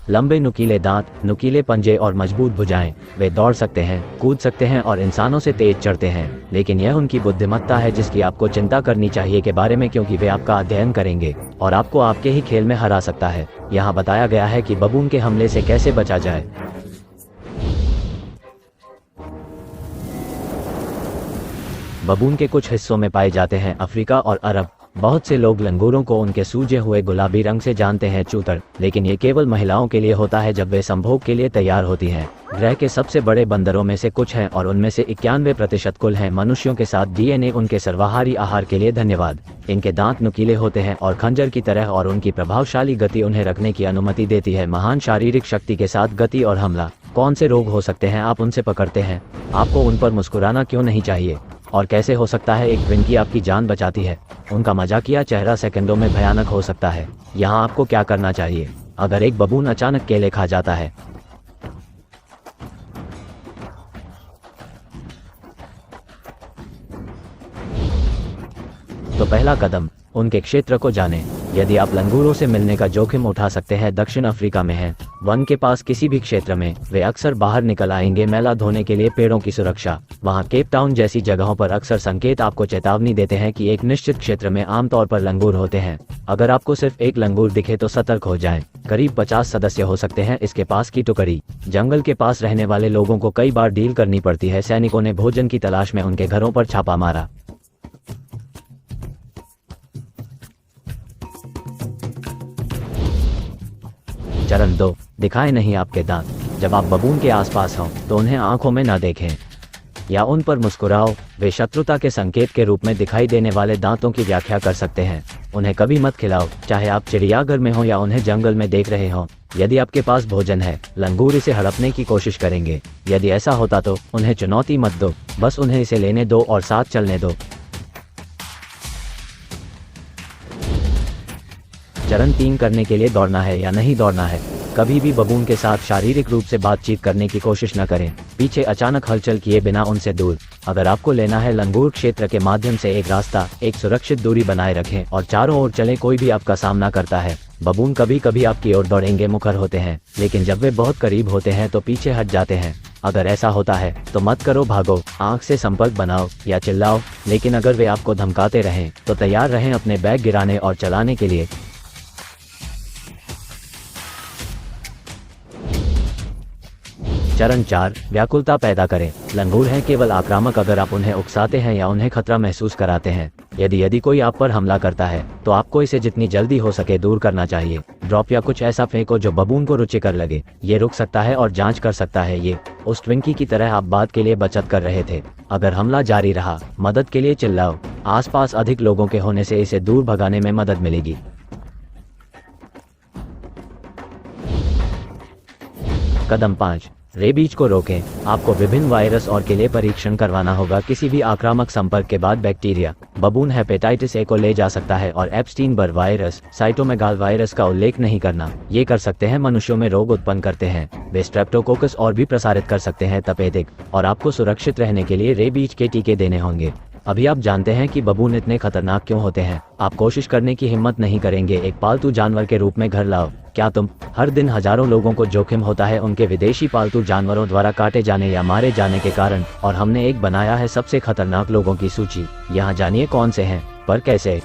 लंबे नुकीले दांत, नुकीले पंजे और मजबूत भुजाएं। वे दौड़ सकते हैं, कूद सकते हैं और इंसानों से तेज चढ़ते हैं, लेकिन यह उनकी बुद्धिमत्ता है जिसकी आपको चिंता करनी चाहिए के बारे में, क्योंकि वे आपका अध्ययन करेंगे और आपको आपके ही खेल में हरा सकता है। यहाँ बताया गया है कि बबून के हमले से कैसे बचा जाए। बबून के कुछ हिस्सों में पाए जाते हैं अफ्रीका और अरब। बहुत से लोग लंगूरों को उनके सूजे हुए गुलाबी रंग से जानते हैं चूतर, लेकिन ये केवल महिलाओं के लिए होता है जब वे संभोग के लिए तैयार होती हैं। ग्रह के सबसे बड़े बंदरों में से कुछ हैं और उनमें से 91% कुल हैं मनुष्यों के साथ डीएनए। उनके सर्वाहारी आहार के लिए धन्यवाद। इनके दांत नुकीले होते हैं और खंजर की तरह, और उनकी प्रभावशाली गति उन्हें रखने की अनुमति देती है। महान शारीरिक शक्ति के साथ गति और हमला। कौन से रोग हो सकते हैं आप उनसे पकड़ते हैं? आपको उन पर मुस्कुराना क्यों नहीं चाहिए? और कैसे हो सकता है एक ट्विंकी आपकी जान बचाती है? उनका मजाकिया चेहरा सेकंडों में भयानक हो सकता है। यहाँ आपको क्या करना चाहिए अगर एक बबून अचानक केले खा जाता है? तो पहला कदम, उनके क्षेत्र को जानें। यदि आप लंगूरों से मिलने का जोखिम उठा सकते हैं, दक्षिण अफ्रीका में हैं, वन के पास किसी भी क्षेत्र में, वे अक्सर बाहर निकल आएंगे मैला धोने के लिए। पेड़ों की सुरक्षा। वहां केप टाउन जैसी जगहों पर अक्सर संकेत आपको चेतावनी देते हैं कि एक निश्चित क्षेत्र में आमतौर पर लंगूर होते हैं। अगर आपको सिर्फ एक लंगूर दिखे तो सतर्क हो जाएं। करीब 50 सदस्य हो सकते हैं इसके पास की टुकड़ी। जंगल के पास रहने वाले लोगों को कई बार डील करनी पड़ती है। सैनिकों ने भोजन की तलाश में उनके घरों पर छापा मारा। चरण 2, दिखाएं नहीं आपके दांत। जब आप बबून के आसपास हों तो उन्हें आंखों में न देखें या उन पर मुस्कुराओ। वे शत्रुता के संकेत के रूप में दिखाई देने वाले दांतों की व्याख्या कर सकते हैं। उन्हें कभी मत खिलाओ, चाहे आप चिड़ियाघर में हो या उन्हें जंगल में देख रहे हो। यदि आपके पास भोजन है, लंगूर इसे हड़पने की कोशिश करेंगे। यदि ऐसा होता तो उन्हें चुनौती मत दो, बस उन्हें इसे लेने दो और साथ चलने दो। चरण 3, करने के लिए दौड़ना है या नहीं दौड़ना है। कभी भी बबून के साथ शारीरिक रूप से बातचीत करने की कोशिश न करें। पीछे अचानक हलचल किए बिना उनसे दूर। अगर आपको लेना है लंगूर क्षेत्र के माध्यम से एक रास्ता, एक सुरक्षित दूरी बनाए रखें और चारों ओर चलें। कोई भी आपका सामना करता है। बबून कभी कभी आपकी ओर दौड़ेंगे, मुखर होते हैं, लेकिन जब वे बहुत करीब होते हैं तो पीछे हट जाते हैं। अगर ऐसा होता है तो मत करो, भागो, आंख से संपर्क बनाओ या चिल्लाओ। लेकिन अगर वे आपको धमकाते रहें तो तैयार रहें अपने बैग गिराने और चलाने के लिए। चरण 4, व्याकुलता पैदा करें। लंगूर हैं केवल आक्रामक अगर आप उन्हें उकसाते हैं या उन्हें खतरा महसूस कराते हैं। यदि कोई आप पर हमला करता है तो आपको इसे जितनी जल्दी हो सके दूर करना चाहिए। ड्रॉप या कुछ ऐसा फेंको जो बबून को रुचिकर लगे। ये रुक सकता है और जांच कर सकता है। ये उस ट्विंकी की तरह आप बाद के लिए बचत कर रहे थे। अगर हमला जारी रहा, मदद के लिए चिल्लाओ। आसपास अधिक लोगों के होने से इसे दूर भगाने में मदद मिलेगी। कदम 5, रेबीज को रोकें। आपको विभिन्न वायरस और के लिए परीक्षण करवाना होगा। किसी भी आक्रामक संपर्क के बाद बैक्टीरिया, बबून हेपेटाइटिस ए को ले जा सकता है और एप्स्टीन बर वायरस, साइटोमेगाल वायरस का उल्लेख नहीं करना। ये कर सकते हैं मनुष्यों में रोग उत्पन्न करते हैं। वे स्ट्रेप्टोकोकस और भी प्रसारित कर सकते हैं तपेदिक, और आपको सुरक्षित रहने के लिए रेबीज के टीके देने होंगे। अभी आप जानते हैं कि बबून इतने खतरनाक क्यों होते हैं। आप कोशिश करने की हिम्मत नहीं करेंगे एक पालतू जानवर के रूप में घर लाओ। क्या तुम? हर दिन हजारों लोगों को जोखिम होता है उनके विदेशी पालतू जानवरों द्वारा काटे जाने या मारे जाने के कारण, और हमने एक बनाया है सबसे खतरनाक लोगों की सूची। यहाँ जानिए कौन से हैं, पर कैसे।